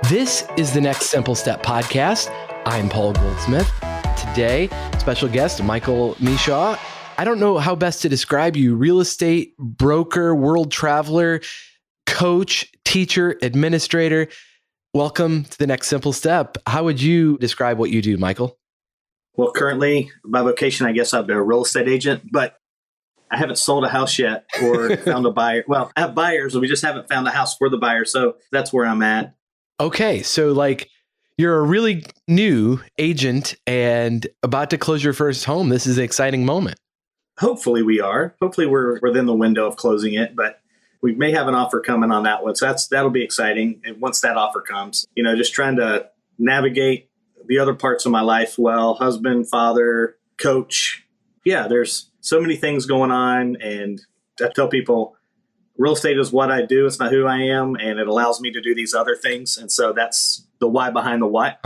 This is the Next Simple Step podcast. I'm Paul Goldsmith. Today, special guest, Michael Meshaw. I don't know how best to describe you. Real estate broker, world traveler, coach, teacher, administrator. Welcome to the Next Simple Step. How would you describe what you do, Michael? Well, currently, by vocation, I guess I've been a real estate agent, but I haven't sold a house yet or found a buyer. Well, I have buyers, and we just haven't found a house for the buyer. So that's where I'm at. Okay. So you're a really new agent and about to close your first home. This is an exciting moment. Hopefully we are. Hopefully we're within the window of closing it, but we may have an offer coming on that one. So that'll be exciting. And once that offer comes, just trying to navigate the other parts of my life well, husband, father, coach. Yeah, there's so many things going on. And I tell people, real estate is what I do. It's not who I am. And it allows me to do these other things. And so that's the why behind the what.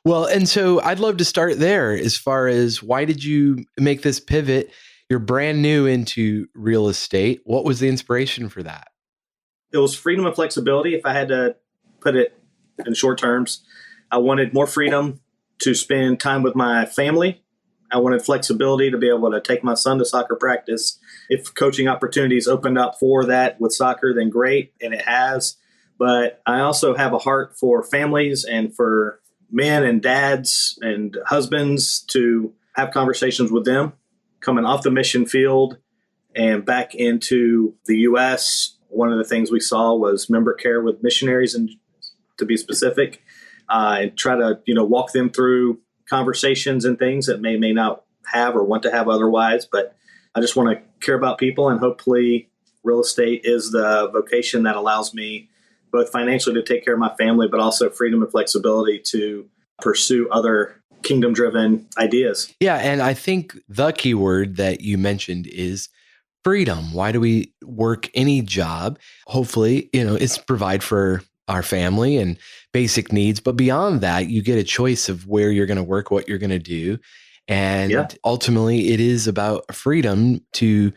Well, and so I'd love to start there as far as why did you make this pivot? You're brand new into real estate. What was the inspiration for that? It was freedom and flexibility. If I had to put it in short terms, I wanted more freedom to spend time with my family. I wanted flexibility to be able to take my son to soccer practice. If coaching opportunities opened up for that with soccer, then great, and it has. But I also have a heart for families and for men and dads and husbands to have conversations with them coming off the mission field and back into the U.S. One of the things we saw was member care with missionaries, and to be specific, and try to walk them through conversations and things that may not have or want to have otherwise. But I just want to care about people, and hopefully real estate is the vocation that allows me both financially to take care of my family, but also freedom and flexibility to pursue other kingdom-driven ideas. Yeah, and I think the key word that you mentioned is freedom. Why do we work any job? Hopefully, it's provide for our family and basic needs. But beyond that, you get a choice of where you're going to work, what you're going to do. And ultimately, it is about freedom to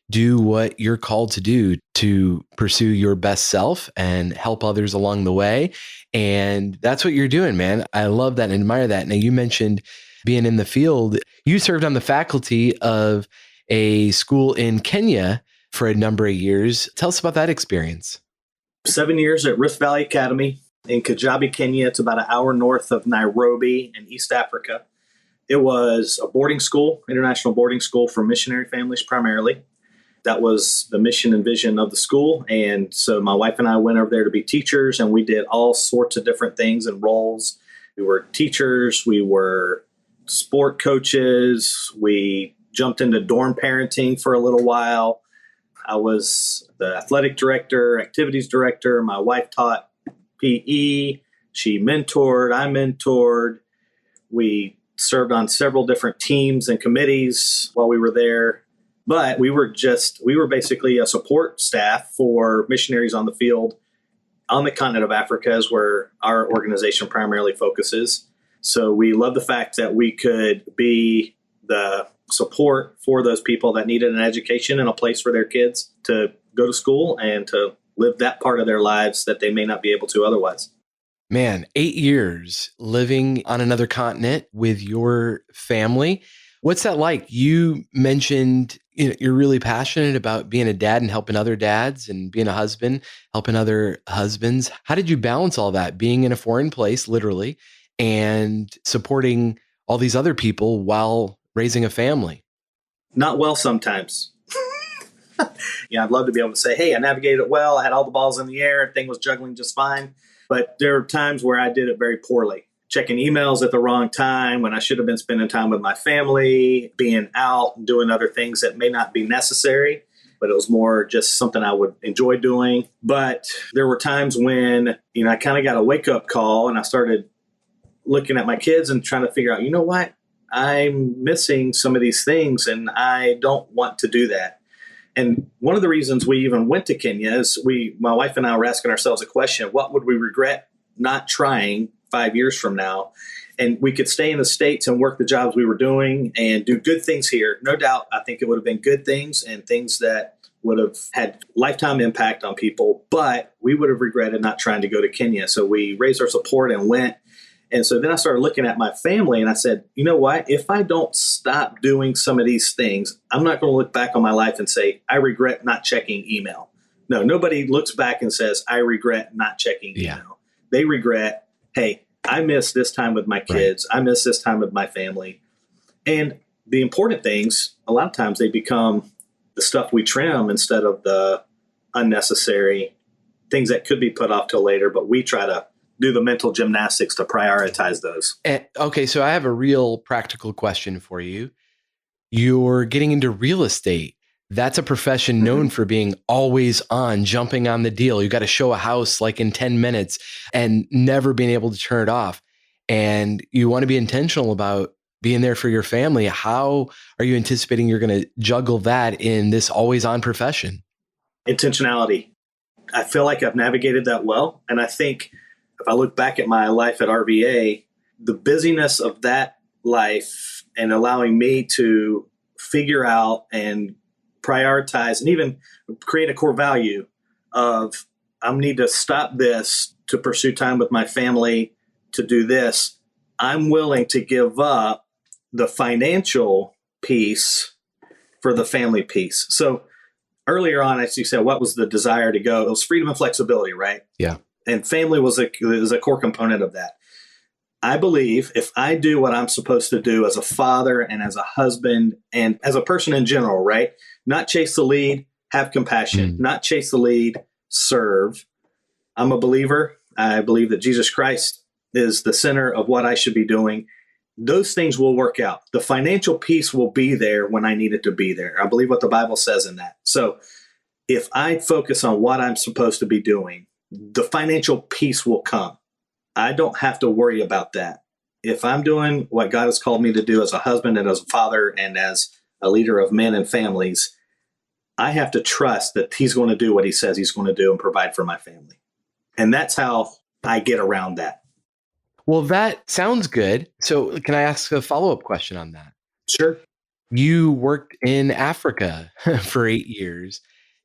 do what you're called to do, to pursue your best self and help others along the way. And that's what you're doing, man. I love that and admire that. Now, you mentioned being in the field. You served on the faculty of a school in Kenya for a number of years. Tell us about that experience. 7 years at Rift Valley Academy in Kajabi, Kenya. It's about an hour north of Nairobi in East Africa. It was a boarding school, international boarding school for missionary families primarily. That was the mission and vision of the school. And so my wife and I went over there to be teachers, and we did all sorts of different things and roles. We were teachers. We were sport coaches. We jumped into dorm parenting for a little while. I was the athletic director, activities director. My wife taught PE. She mentored. I mentored. We served on several different teams and committees while we were there. But we were basically a support staff for missionaries on the field on the continent of Africa, is where our organization primarily focuses. So we love the fact that we could be the support for those people that needed an education and a place for their kids to go to school and to live that part of their lives that they may not be able to otherwise. Man, 8 years living on another continent with your family. What's that like? You mentioned you're really passionate about being a dad and helping other dads, and being a husband, helping other husbands. How did you balance all that, being in a foreign place, literally, and supporting all these other people while raising a family? Not well sometimes. I'd love to be able to say, hey, I navigated it well. I had all the balls in the air. Everything was juggling just fine. But there are times where I did it very poorly. Checking emails at the wrong time when I should have been spending time with my family, being out and doing other things that may not be necessary, but it was more just something I would enjoy doing. But there were times when, I kind of got a wake-up call, and I started looking at my kids and trying to figure out, what? I'm missing some of these things, and I don't want to do that. And one of the reasons we even went to Kenya is my wife and I were asking ourselves a question: what would we regret not trying 5 years from now? And we could stay in the States and work the jobs we were doing and do good things here. No doubt, I think it would have been good things and things that would have had lifetime impact on people, but we would have regretted not trying to go to Kenya. So we raised our support and went. And so then I started looking at my family and I said, you know what? If I don't stop doing some of these things, I'm not going to look back on my life and say, I regret not checking email. No, nobody looks back and says, I regret not checking email. Yeah. They regret, hey, I miss this time with my kids. Right. I miss this time with my family. And the important things, a lot of times they become the stuff we trim instead of the unnecessary things that could be put off till later, but we try to do the mental gymnastics to prioritize those. Okay, so I have a real practical question for you. You're getting into real estate. That's a profession known for being always on, jumping on the deal. You got to show a house like in 10 minutes and never being able to turn it off. And you want to be intentional about being there for your family. How are you anticipating you're going to juggle that in this always on profession? Intentionality. I feel like I've navigated that well. And I think if I look back at my life at RVA, the busyness of that life and allowing me to figure out and prioritize and even create a core value of I need to stop this to pursue time with my family to do this. I'm willing to give up the financial piece for the family piece. So earlier on, as you said, what was the desire to go? It was freedom and flexibility, right? Yeah. And family was a core component of that. I believe if I do what I'm supposed to do as a father and as a husband and as a person in general, right? Not chase the lead, have compassion, not chase the lead, serve. I'm a believer. I believe that Jesus Christ is the center of what I should be doing. Those things will work out. The financial piece will be there when I need it to be there. I believe what the Bible says in that. So if I focus on what I'm supposed to be doing, the financial piece will come. I don't have to worry about that. If I'm doing what God has called me to do as a husband and as a father and as a leader of men and families, I have to trust that he's going to do what he says he's going to do and provide for my family. And that's how I get around that. Well, that sounds good. So can I ask a follow-up question on that? Sure. You worked in Africa for 8 years.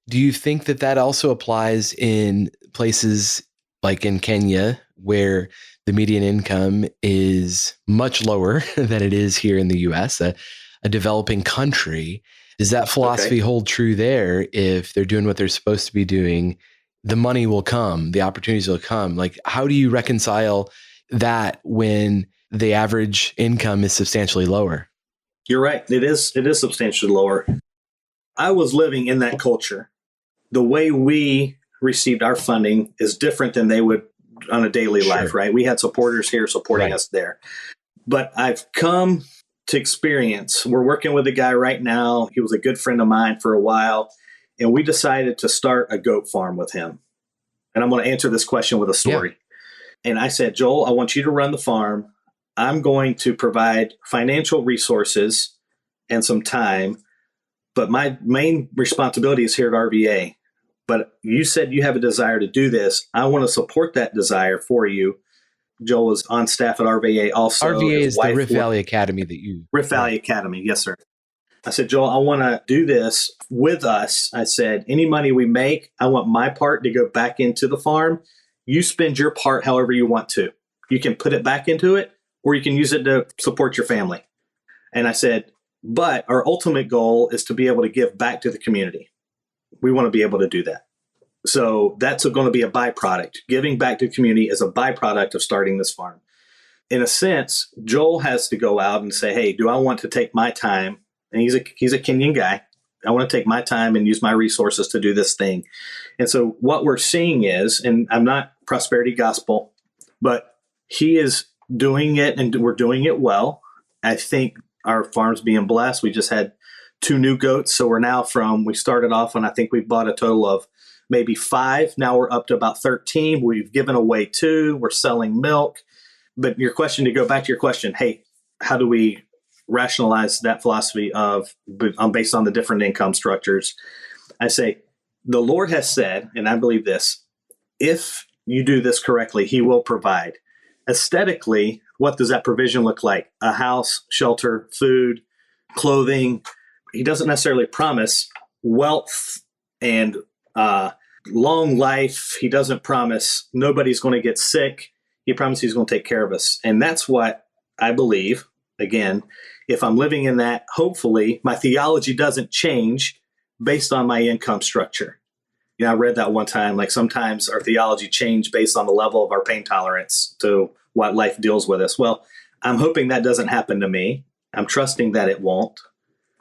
Do you think that that also applies in places like in Kenya, where the median income is much lower than it is here in the US, a developing country? Does that philosophy hold true there? If they're doing what they're supposed to be doing, the money will come, the opportunities will come. Like, how do you reconcile that when the average income is substantially lower? You're right. It is substantially lower. I was living in that culture. The way we received our funding is different than they would on a daily life, right? We had supporters here supporting us there. But I've come to experience, we're working with a guy right now. He was a good friend of mine for a while, and we decided to start a goat farm with him. And I'm going to answer this question with a story. Yeah. And I said, Joel, I want you to run the farm. I'm going to provide financial resources and some time, but my main responsibility is here at RVA. But you said you have a desire to do this. I want to support that desire for you. Joel is on staff at RVA also. RVA is the Rift Valley Academy that you... Rift Valley Academy, yes, sir. I said, Joel, I want to do this with us. I said, any money we make, I want my part to go back into the farm. You spend your part however you want to. You can put it back into it, or you can use it to support your family. And I said, but our ultimate goal is to be able to give back to the community. We want to be able to do that. So that's going to be a byproduct. Giving back to the community is a byproduct of starting this farm. In a sense, Joel has to go out and say, hey, do I want to take my time? And he's a Kenyan guy. I want to take my time and use my resources to do this thing. And so what we're seeing is, and I'm not prosperity gospel, but he is doing it and we're doing it well. I think our farm's being blessed. We just had 2 new goats. So we're now we started off and I think we bought a total of maybe 5. Now we're up to about 13. We've given away 2. We're selling milk. But your question, to go back to your question, hey, how do we rationalize that philosophy based on the different income structures? I say, the Lord has said, and I believe this, if you do this correctly, he will provide. Aesthetically, what does that provision look like? A house, shelter, food, clothing. He doesn't necessarily promise wealth and long life. He doesn't promise nobody's going to get sick. He promises he's going to take care of us. And that's what I believe. Again, if I'm living in that, hopefully my theology doesn't change based on my income structure. You know, I read that one time, like sometimes our theology change based on the level of our pain tolerance to what life deals with us. Well, I'm hoping that doesn't happen to me. I'm trusting that it won't.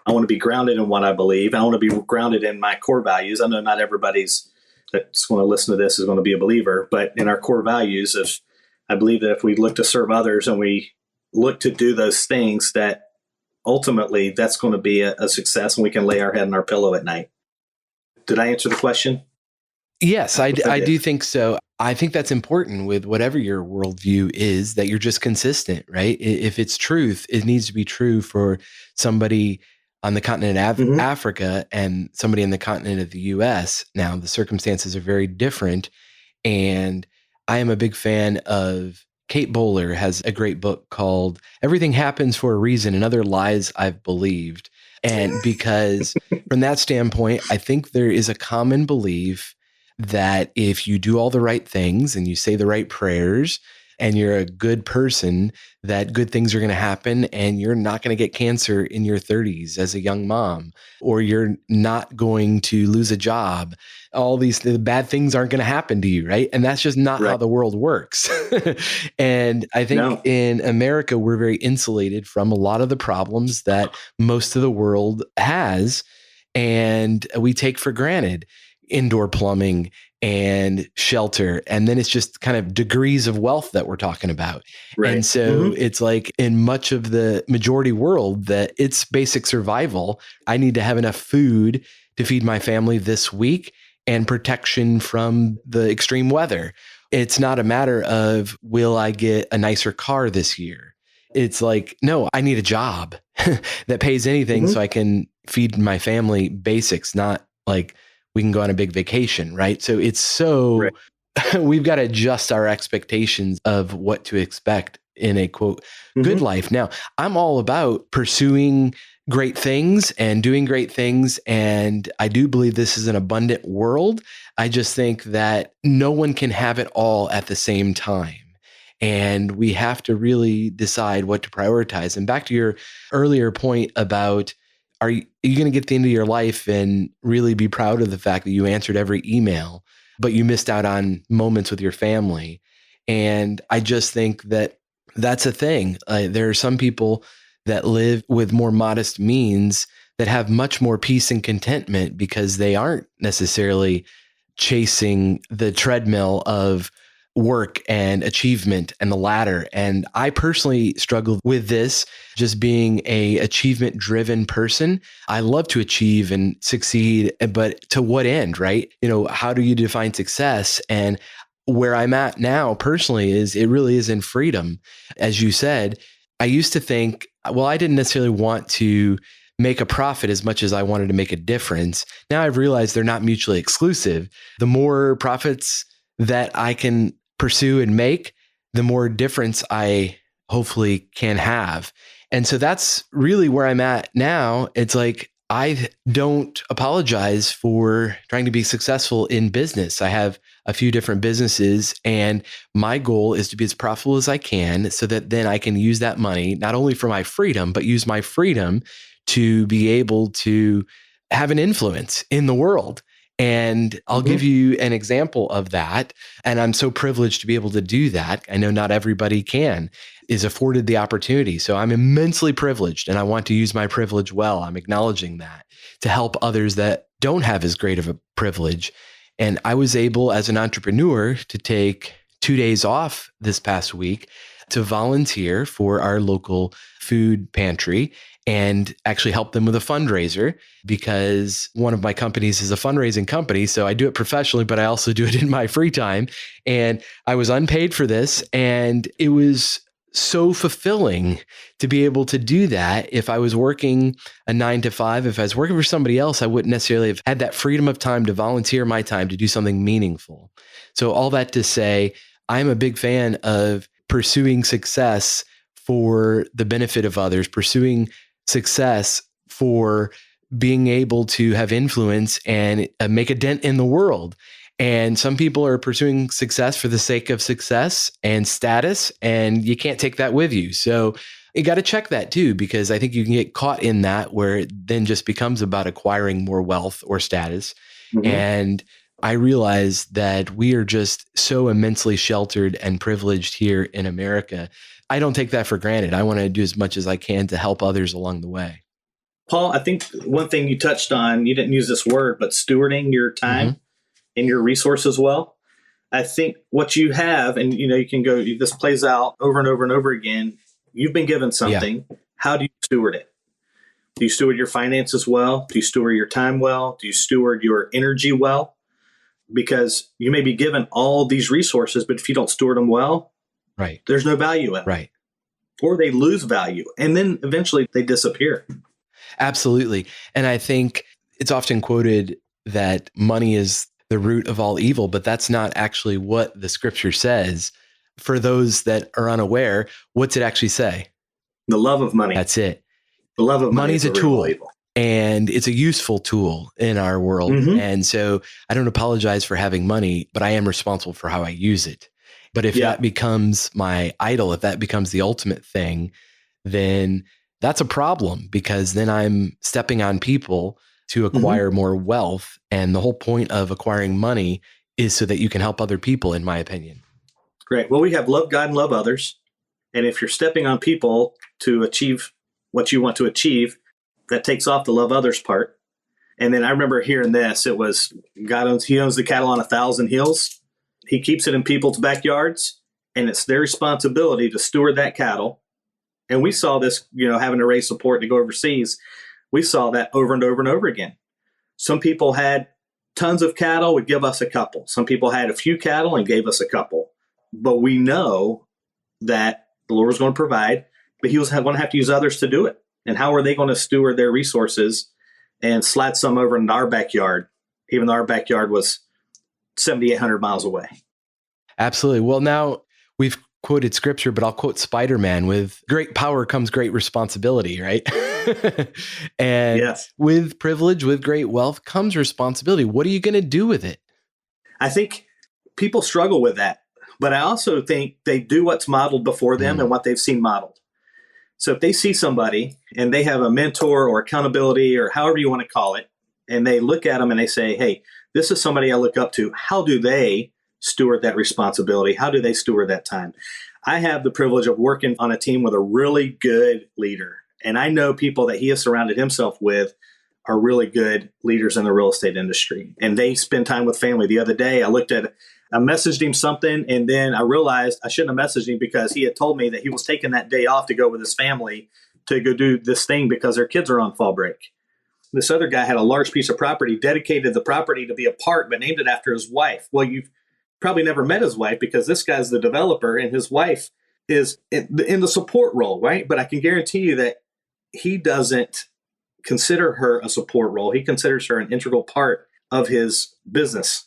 I want to be grounded in what I believe. I want to be grounded in my core values. I know not everybody's that's going to listen to this is going to be a believer, but in our core values, if I believe that if we look to serve others and we look to do those things, that ultimately that's going to be a success and we can lay our head on our pillow at night. Did I answer the question? Yes, I do think so. I think that's important with whatever your worldview is, that you're just consistent, right? If it's truth, it needs to be true for somebody on the continent of Africa and somebody in the continent of the US. Now, the circumstances are very different. And I am a big fan of Kate Bowler has a great book called Everything Happens for a Reason and Other Lies I've Believed. And because from that standpoint, I think there is a common belief that if you do all the right things and you say the right prayers and you're a good person, that good things are going to happen and you're not going to get cancer in your 30s as a young mom, or you're not going to lose a job. All the bad things aren't going to happen to you, right? And that's just not how the world works. And I think in America, we're very insulated from a lot of the problems that most of the world has, and we take for granted indoor plumbing and shelter. And then it's just kind of degrees of wealth that we're talking about. Right. And so it's like in much of the majority world that it's basic survival. I need to have enough food to feed my family this week and protection from the extreme weather. It's not a matter of, will I get a nicer car this year? It's like, no, I need a job that pays anything so I can feed my family basics, not like we can go on a big vacation, right? So it's so, we've got to adjust our expectations of what to expect in a quote, good life. Now, I'm all about pursuing great things and doing great things. And I do believe this is an abundant world. I just think that no one can have it all at the same time. And we have to really decide what to prioritize. And back to your earlier point about, are you going to get to the end of your life and really be proud of the fact that you answered every email, but you missed out on moments with your family? And I just think that that's a thing. There are some people that live with more modest means that have much more peace and contentment because they aren't necessarily chasing the treadmill of work and achievement and the ladder. And I personally struggled with this, just being a achievement driven person. I love to achieve and succeed, but to what end, right? You know, how do you define success? And where I'm at now personally is it really is in freedom. As you said, I used to think, well, I didn't necessarily want to make a profit as much as I wanted to make a difference. Now I've realized they're not mutually exclusive. The more profits that I can pursue and make, the more difference I hopefully can have. And so that's really where I'm at now. It's like, I don't apologize for trying to be successful in business. I have a few different businesses, and my goal is to be as profitable as I can so that then I can use that money, not only for my freedom, but use my freedom to be able to have an influence in the world. And I'll give you an example of that. And I'm so privileged to be able to do that. I know not everybody is afforded the opportunity. So I'm immensely privileged and I want to use my privilege well. I'm acknowledging that to help others that don't have as great of a privilege. And I was able as an entrepreneur to take 2 days off this past week to volunteer for our local food pantry and actually help them with a fundraiser, because one of my companies is a fundraising company. So I do it professionally, but I also do it in my free time. And I was unpaid for this. And it was so fulfilling to be able to do that. If I was working a 9 to 5, if I was working for somebody else, I wouldn't necessarily have had that freedom of time to volunteer my time to do something meaningful. So all that to say, I'm a big fan of pursuing success for the benefit of others, pursuing success for being able to have influence and make a dent in the world. And some people are pursuing success for the sake of success and status, and you can't take that with you. So you got to check that too, because I think you can get caught in that where it then just becomes about acquiring more wealth or status. Mm-hmm. And I realize that we are just so immensely sheltered and privileged here in America. I don't take that for granted. I want to do as much as I can to help others along the way. Paul, I think one thing you touched on, you didn't use this word, but stewarding your time and your resources well. I think what you have, and you can go, this plays out over and over and over again. You've been given something. Yeah. How do you steward it? Do you steward your finances well? Do you steward your time well? Do you steward your energy well? Because you may be given all these resources, but if you don't steward them well, right, there's no value in them. Right. Or they lose value, and then eventually they disappear. Absolutely. And I think it's often quoted that money is the root of all evil, but that's not actually what the scripture says. For those that are unaware, what's it actually say? The love of money. That's it. The love of money is a tool, and it's a useful tool in our world. Mm-hmm. And so I don't apologize for having money, but I am responsible for how I use it. But if that becomes my idol, if that becomes the ultimate thing, then that's a problem, because then I'm stepping on people to acquire more wealth. And the whole point of acquiring money is so that you can help other people, in my opinion. Great. Well, we have love God and love others. And if you're stepping on people to achieve what you want to achieve, that takes off the love others part. And then I remember hearing this. It was he owns the cattle on 1,000 hills. He keeps it in people's backyards, and it's their responsibility to steward that cattle. And we saw this, having to raise support to go overseas. We saw that over and over and over again. Some people had tons of cattle, would give us a couple. Some people had a few cattle and gave us a couple. But we know that the Lord was going to provide, but he was going to have to use others to do it. And how are they going to steward their resources and slide some over into our backyard, even though our backyard was 7,800 miles away? Absolutely. Well, now we've quoted scripture, but I'll quote Spider-Man: with great power comes great responsibility, right? And with privilege, with great wealth comes responsibility. What are you going to do with it? I think people struggle with that, but I also think they do what's modeled before them and what they've seen modeled. So if they see somebody and they have a mentor or accountability or however you want to call it, and they look at them and they say, hey, this is somebody I look up to. How do they steward that responsibility? How do they steward that time? I have the privilege of working on a team with a really good leader. And I know people that he has surrounded himself with are really good leaders in the real estate industry. And they spend time with family. The other day, I messaged him something, and then I realized I shouldn't have messaged him because he had told me that he was taking that day off to go with his family to go do this thing because their kids are on fall break. This other guy had a large piece of property, dedicated the property to be a park, but named it after his wife. Well, you've probably never met his wife because this guy's the developer and his wife is in the support role, right? But I can guarantee you that he doesn't consider her a support role. He considers her an integral part of his business.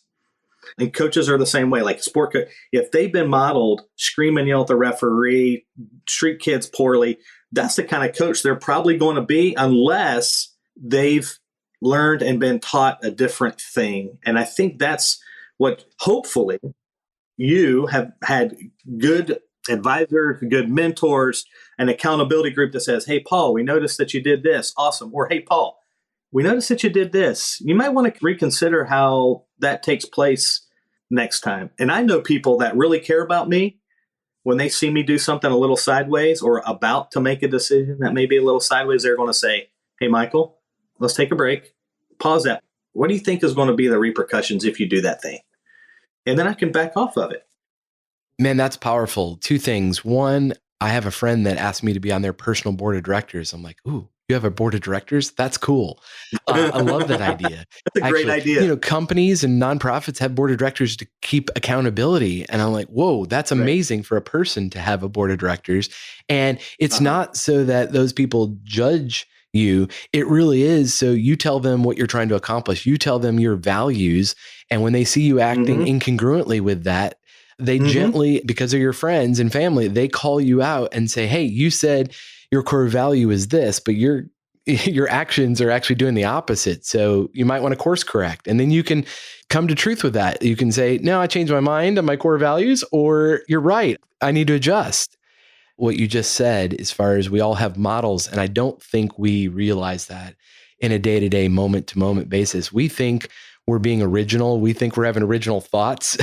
And coaches are the same way. Like a sport coach, if they've been modeled, scream and yell at the referee, treat kids poorly, that's the kind of coach they're probably going to be unless they've learned and been taught a different thing. And I think that's what hopefully you have had good advisors, good mentors, an accountability group that says, hey, Paul, we noticed that you did this. Awesome. Or, hey, Paul, we noticed that you did this. You might want to reconsider how that takes place next time. And I know people that really care about me. When they see me do something a little sideways or about to make a decision that may be a little sideways, they're going to say, hey, Michael, let's take a break. Pause that. What do you think is going to be the repercussions if you do that thing? And then I can back off of it. Man, that's powerful. Two things. One, I have a friend that asked me to be on their personal board of directors. I'm like, ooh, you have a board of directors? That's cool. I love that idea. That's a great idea. Companies and nonprofits have board of directors to keep accountability. And I'm like, whoa, that's amazing for a person to have a board of directors. And it's not so that those people judge you. It really is so you tell them what you're trying to accomplish. You tell them your values. And when they see you acting incongruently with that, they gently, because of your friends and family, they call you out and say, hey, you said your core value is this, but you're your actions are actually doing the opposite. So you might want to course correct. And then you can come to truth with that. You can say, no, I changed my mind on my core values, or you're right, I need to adjust. What you just said, as far as we all have models, and I don't think we realize that in a day-to-day, moment-to-moment basis. We think we're being original. We think we're having original thoughts.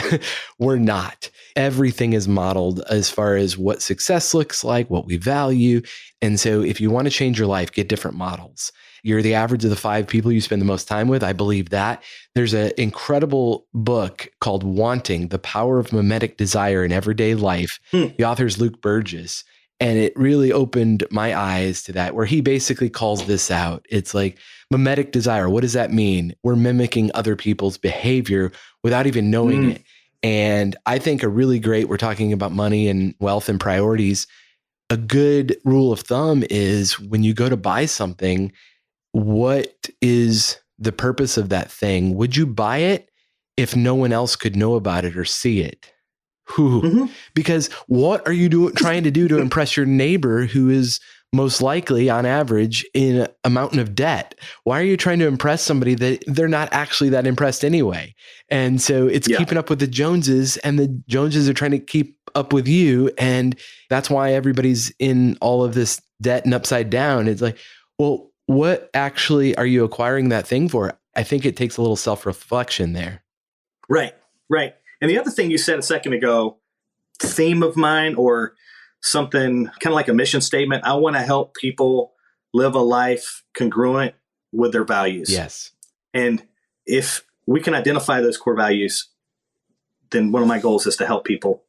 We're not. Everything is modeled as far as what success looks like, what we value. And so if you want to change your life, get different models. You're the average of the 5 people you spend the most time with. I believe that. There's an incredible book called Wanting: The Power of Mimetic Desire in Everyday Life. The author is Luke Burgess. And it really opened my eyes to that, where he basically calls this out. It's like mimetic desire. What does that mean? We're mimicking other people's behavior without even knowing it. And I think we're talking about money and wealth and priorities. A good rule of thumb is when you go to buy something, what is the purpose of that thing? Would you buy it if no one else could know about it or see it? Because what are you trying to do to impress your neighbor who is most likely, on average, in a mountain of debt? Why are you trying to impress somebody that they're not actually that impressed anyway? And so it's keeping up with the Joneses, and the Joneses are trying to keep up with you. And that's why everybody's in all of this debt and upside down. It's like, well, what actually are you acquiring that thing for? I think it takes a little self-reflection there. Right. And the other thing you said a second ago, theme of mine, or something kind of like a mission statement, I want to help people live a life congruent with their values. Yes. And if we can identify those core values, then one of my goals is to help people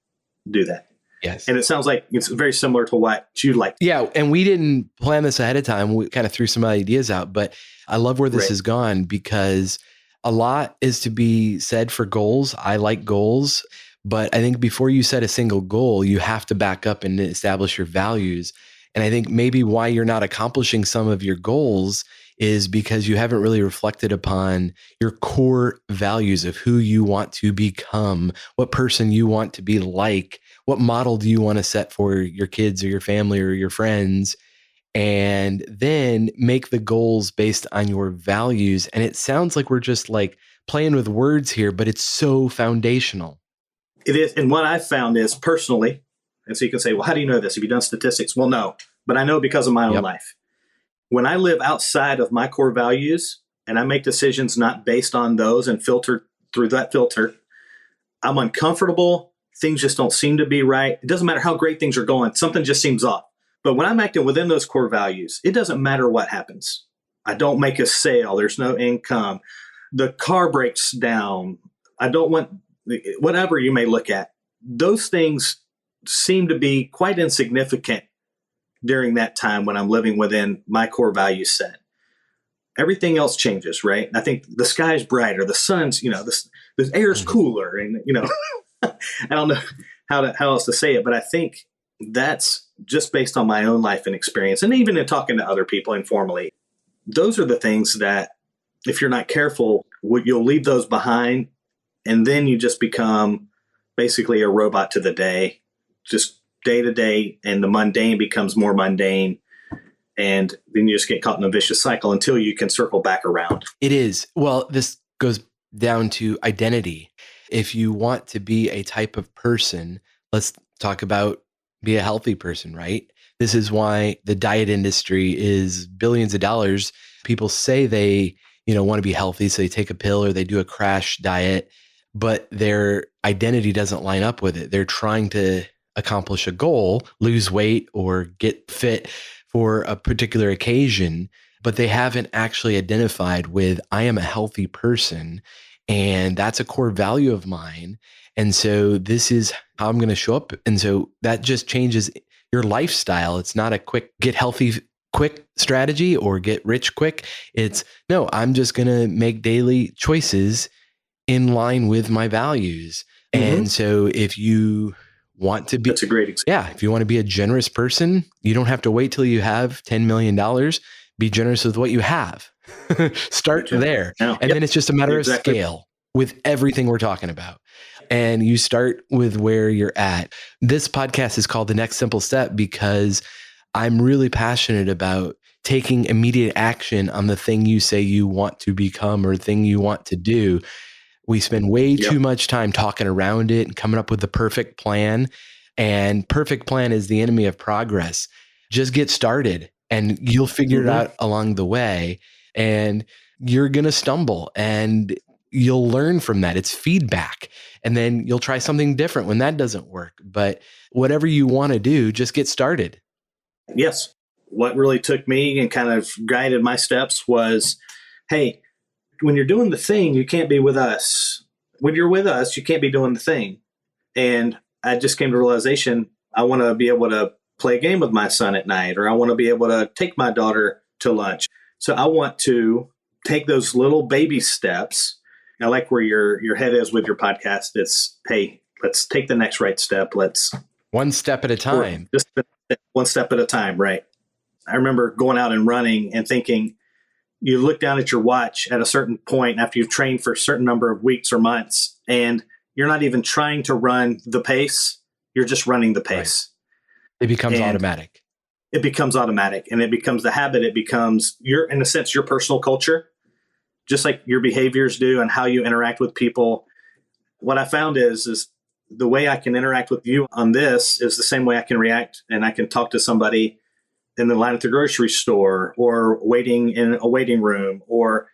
do that. Yes. And it sounds like it's very similar to what you like. Yeah. And we didn't plan this ahead of time. We kind of threw some ideas out, but I love where this has gone, because a lot is to be said for goals. I like goals, but I think before you set a single goal, you have to back up and establish your values. And I think maybe why you're not accomplishing some of your goals is because you haven't really reflected upon your core values of who you want to become, what person you want to be like, what model do you want to set for your kids or your family or your friends, and then make the goals based on your values. And it sounds like we're just like playing with words here, but it's so foundational. It is. And what I've found is personally, and so you can say, well, how do you know this? Have you done statistics? Well, no, but I know because of my own life. When I live outside of my core values and I make decisions not based on those and filter through that filter, I'm uncomfortable. Things just don't seem to be right. It doesn't matter how great things are going. Something just seems off. But when I'm acting within those core values, it doesn't matter what happens. I don't make a sale. There's no income. The car breaks down. I don't want, whatever you may look at. Those things seem to be quite insignificant during that time when I'm living within my core value set. Everything else changes, right? I think the sky's brighter, the sun's, the air's cooler, and, I don't know how else to say it, but I think that's just based on my own life and experience. And even in talking to other people informally, those are the things that if you're not careful, you'll leave those behind. And then you just become basically a robot to the day, just day to day. And the mundane becomes more mundane. And then you just get caught in a vicious cycle until you can circle back around. It is. Well, this goes down to identity. If you want to be a type of person, let's talk about be a healthy person, right? This is why the diet industry is billions of dollars. People say they, want to be healthy, so they take a pill or they do a crash diet, but their identity doesn't line up with it. They're trying to accomplish a goal, lose weight or get fit for a particular occasion, but they haven't actually identified with, I am a healthy person, and that's a core value of mine. And so this is how I'm going to show up. And so that just changes your lifestyle. It's not a quick get healthy quick strategy or get rich quick. It's no, I'm just going to make daily choices in line with my values. And so if you want to be, that's a great example. Yeah. If you want to be a generous person, you don't have to wait till you have $10 million. Be generous with what you have. Start there. And then it's just a matter of scale with everything we're talking about. And you start with where you're at. This podcast is called The Next Simple Step because I'm really passionate about taking immediate action on the thing you say you want to become or thing you want to do. We spend way too much time talking around it and coming up with the perfect plan. And perfect plan is the enemy of progress. Just get started and you'll figure it out along the way. And you're going to stumble and you'll learn from that. It's feedback. And then you'll try something different when that doesn't work. But whatever you want to do, just get started. Yes. What really took me and kind of guided my steps was, hey, when you're doing the thing, you can't be with us. When you're with us, you can't be doing the thing. And I just came to the realization, I want to be able to play a game with my son at night, or I want to be able to take my daughter to lunch. So I want to take those little baby steps. I like where your head is with your podcast. It's, hey, let's take the next right step. Let's one step at a time. Just one step at a time, right? I remember going out and running and thinking, you look down at your watch at a certain point after you've trained for a certain number of weeks or months, and you're not even trying to run the pace. You're just running the pace. Right. It becomes automatic. It becomes automatic, and it becomes the habit. It becomes in a sense, your personal culture, just like your behaviors do and how you interact with people. What I found is the way I can interact with you on this is the same way I can react and I can talk to somebody in the line at the grocery store or waiting in a waiting room, or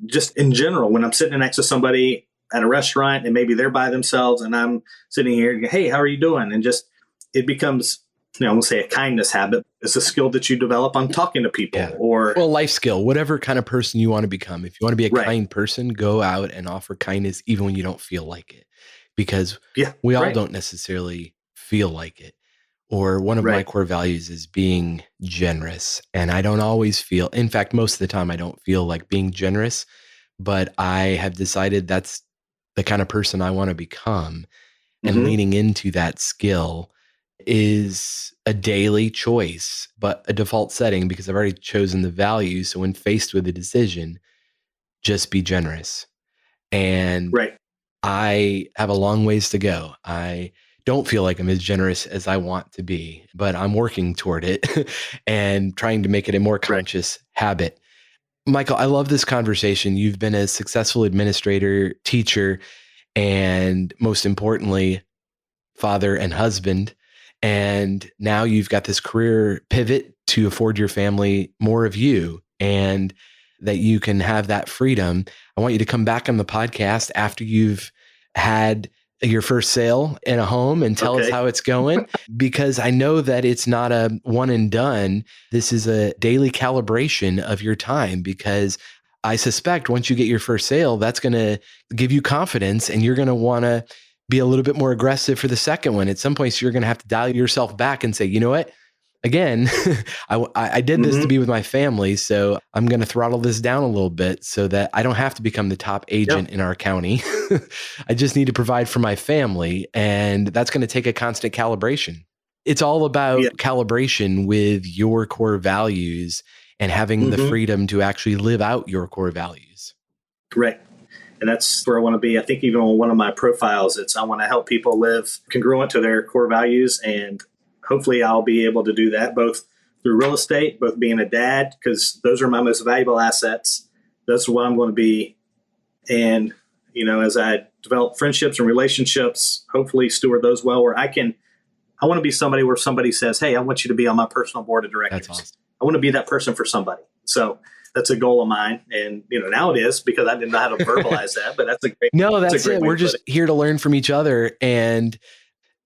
just in general, when I'm sitting next to somebody at a restaurant and maybe they're by themselves and I'm sitting here, hey, how are you doing? And just, it becomes, I won't say a kindness habit. It's a skill that you develop on talking to people or life skill, whatever kind of person you want to become. If you want to be a kind person, go out and offer kindness, even when you don't feel like it, because we all don't necessarily feel like it. Or one of my core values is being generous. And I don't always feel, in fact, most of the time I don't feel like being generous, but I have decided that's the kind of person I want to become. And leaning into that skill is a daily choice, but a default setting because I've already chosen the value. So when faced with a decision, just be generous. And I have a long ways to go. I don't feel like I'm as generous as I want to be, but I'm working toward it and trying to make it a more conscious habit. Michael, I love this conversation. You've been a successful administrator, teacher, and most importantly, father and husband. And now you've got this career pivot to afford your family more of you and that you can have that freedom. I want you to come back on the podcast after you've had your first sale in a home and tell us how it's going, because I know that it's not a one and done. This is a daily calibration of your time, because I suspect once you get your first sale, that's going to give you confidence and you're going to want to be a little bit more aggressive for the second one. At some point, you're going to have to dial yourself back and say, you know what? Again, I did this to be with my family, so I'm going to throttle this down a little bit so that I don't have to become the top agent in our county. I just need to provide for my family, and that's going to take a constant calibration. It's all about calibration with your core values and having the freedom to actually live out your core values. Right. And that's where I want to be. I think even on one of my profiles, I want to help people live congruent to their core values, and hopefully I'll be able to do that both through real estate, both being a dad, because those are my most valuable assets. That's what I'm going to be. And, as I develop friendships and relationships, hopefully steward those well, where I want to be somebody where somebody says, hey, I want you to be on my personal board of directors. That's awesome. I want to be that person for somebody. So that's a goal of mine. And, now it is, because I didn't know how to verbalize that, but that's a great. No, that's it. We're just here to learn from each other, and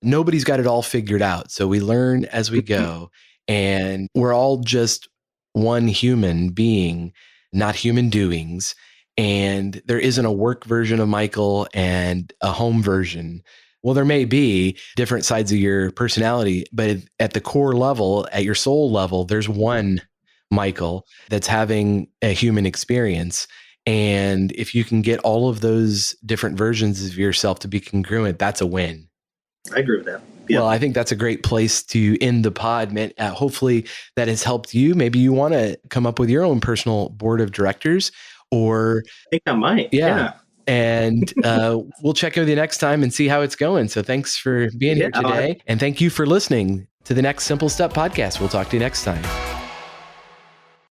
nobody's got it all figured out. So we learn as we go, and we're all just one human being, not human doings. And there isn't a work version of Michael and a home version. Well, there may be different sides of your personality, but at the core level, at your soul level, there's one Michael that's having a human experience. And if you can get all of those different versions of yourself to be congruent, that's a win. I agree with that. Yeah. Well, I think that's a great place to end the pod, man. Hopefully that has helped you. Maybe you want to come up with your own personal board of directors, or I think I might. Yeah. And we'll check in with you next time and see how it's going. So thanks for being here today. And thank you for listening to the next Simple Step podcast. We'll talk to you next time.